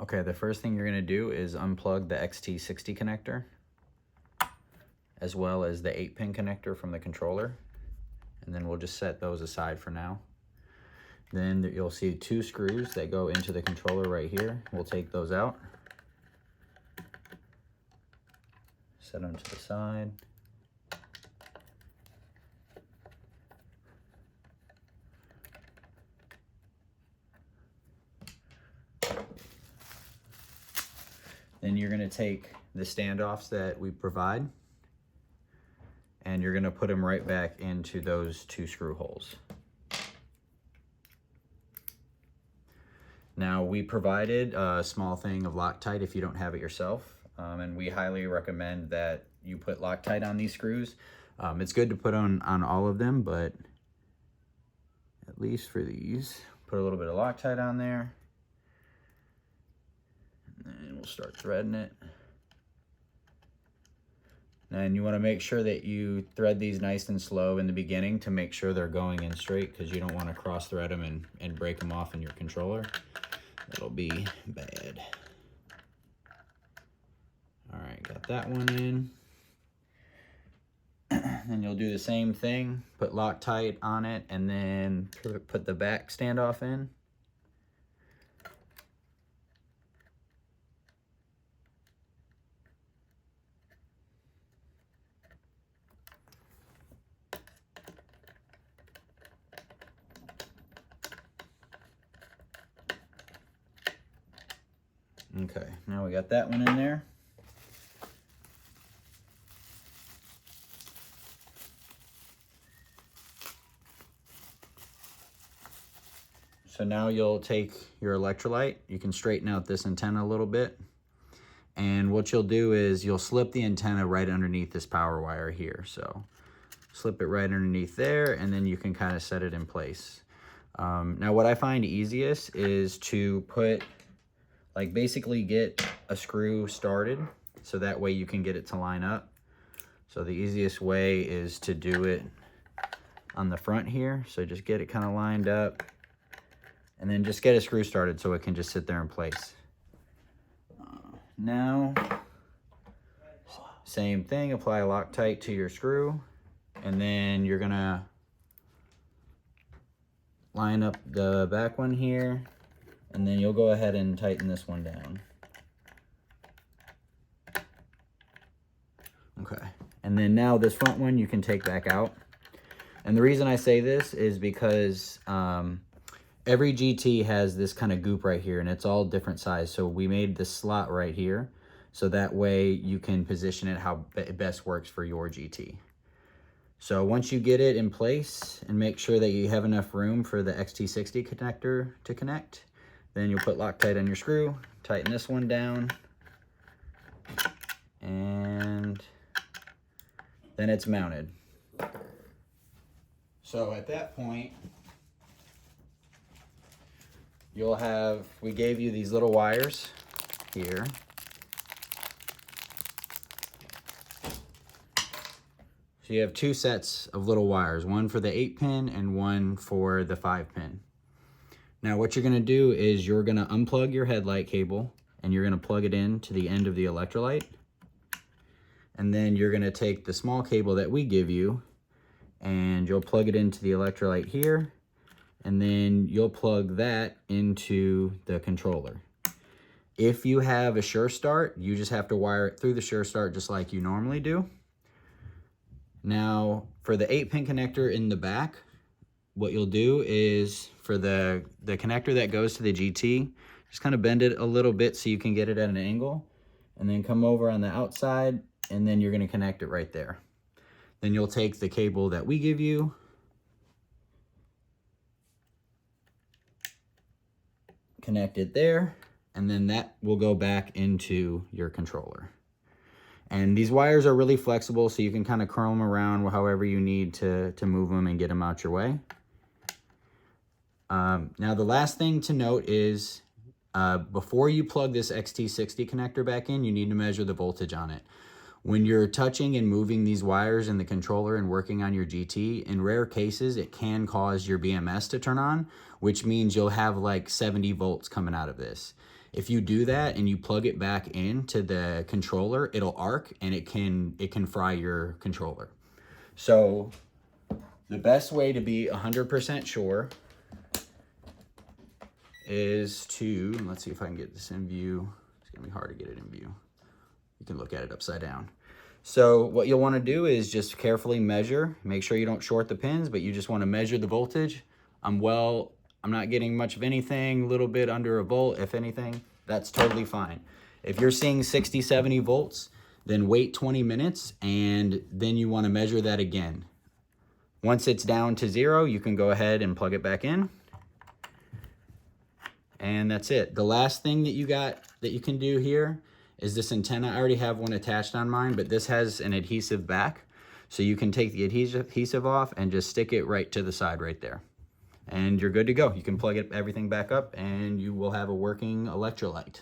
Okay, the first thing you're going to do is unplug the XT60 connector, as well as the 8-pin connector from the controller, and then we'll just set those aside for now. Then you'll see 2 screws that go into the controller right here. We'll take those out, set them to the side. Then you're going to take the standoffs that we provide, and you're going to put them right back into those 2 screw holes. Now, we provided a small thing of Loctite if you don't have it yourself, and we highly recommend that you put Loctite on these screws. It's good to put on all of them, but at least for these, put a little bit of Loctite on there. And we'll start threading it. And you want to make sure that you thread these nice and slow in the beginning to make sure they're going in straight, because you don't want to cross thread them and break them off in your controller. That'll be bad. All right, got that one in. And you'll do the same thing, put Loctite on it, and then put the back standoff in. Okay, now we got that one in there. So now you'll take your ElectroLyte, you can straighten out this antenna a little bit, and what you'll do is you'll slip the antenna right underneath this power wire here. So slip it right underneath there, and then you can kind of set it in place. Now what I find easiest is to put, like, basically get a screw started, so that way you can get it to line up. So the easiest way is to do it on the front here. So just get it kind of lined up, and then just get a screw started so it can just sit there in place. Now, same thing, apply Loctite to your screw, and then you're gonna line up the back one here, and then you'll go ahead and tighten this one down. Okay, and then now this front one you can take back out. And the reason I say this is because every GT has this kind of goop right here, and it's all different size. So we made this slot right here, so that way you can position it how it best works for your GT. So once you get it in place and make sure that you have enough room for the XT60 connector to connect, then you'll put Loctite on your screw, tighten this one down, and then it's mounted. So at that point, you'll have, we gave you these little wires here. So you have 2 sets of little wires, one for the 8-pin and one for the 5-pin. Now what you're gonna do is you're gonna unplug your headlight cable, and you're gonna plug it in to the end of the ElectroLyte. And then you're gonna take the small cable that we give you, and you'll plug it into the ElectroLyte here, and then you'll plug that into the controller. If you have a Sure Start, you just have to wire it through the Sure Start just like you normally do. Now, for the 8-pin connector in the back, what you'll do is for the connector that goes to the GT, just kind of bend it a little bit so you can get it at an angle, and then come over on the outside, and then you're going to connect it right there. Then you'll take the cable that we give you, connect it there, and then that will go back into your controller. And these wires are really flexible, so you can kind of curl them around however you need to move them and get them out your way. Now the last thing to note is before you plug this XT60 connector back in, you need to measure the voltage on it. When you're touching and moving these wires in the controller and working on your GT, in rare cases, it can cause your BMS to turn on, which means you'll have like 70 volts coming out of this. If you do that and you plug it back into the controller, it'll arc and it can fry your controller. So the best way to be 100% sure is to, let's see if I can get this in view. It's gonna be hard to get it in view. You can look at it upside down. So what you'll want to do is just carefully measure, make sure you don't short the pins, but you just want to measure the voltage. I'm not getting much of anything, a little bit under a volt, if anything, that's totally fine. If you're seeing 60, 70 volts, then wait 20 minutes and then you want to measure that again. Once it's down to 0, you can go ahead and plug it back in. And that's it. The last thing that you can do here is this antenna. I already have one attached on mine, but this has an adhesive back. So you can take the adhesive off and just stick it right to the side right there. And you're good to go. You can plug everything back up and you will have a working ElectroLyte.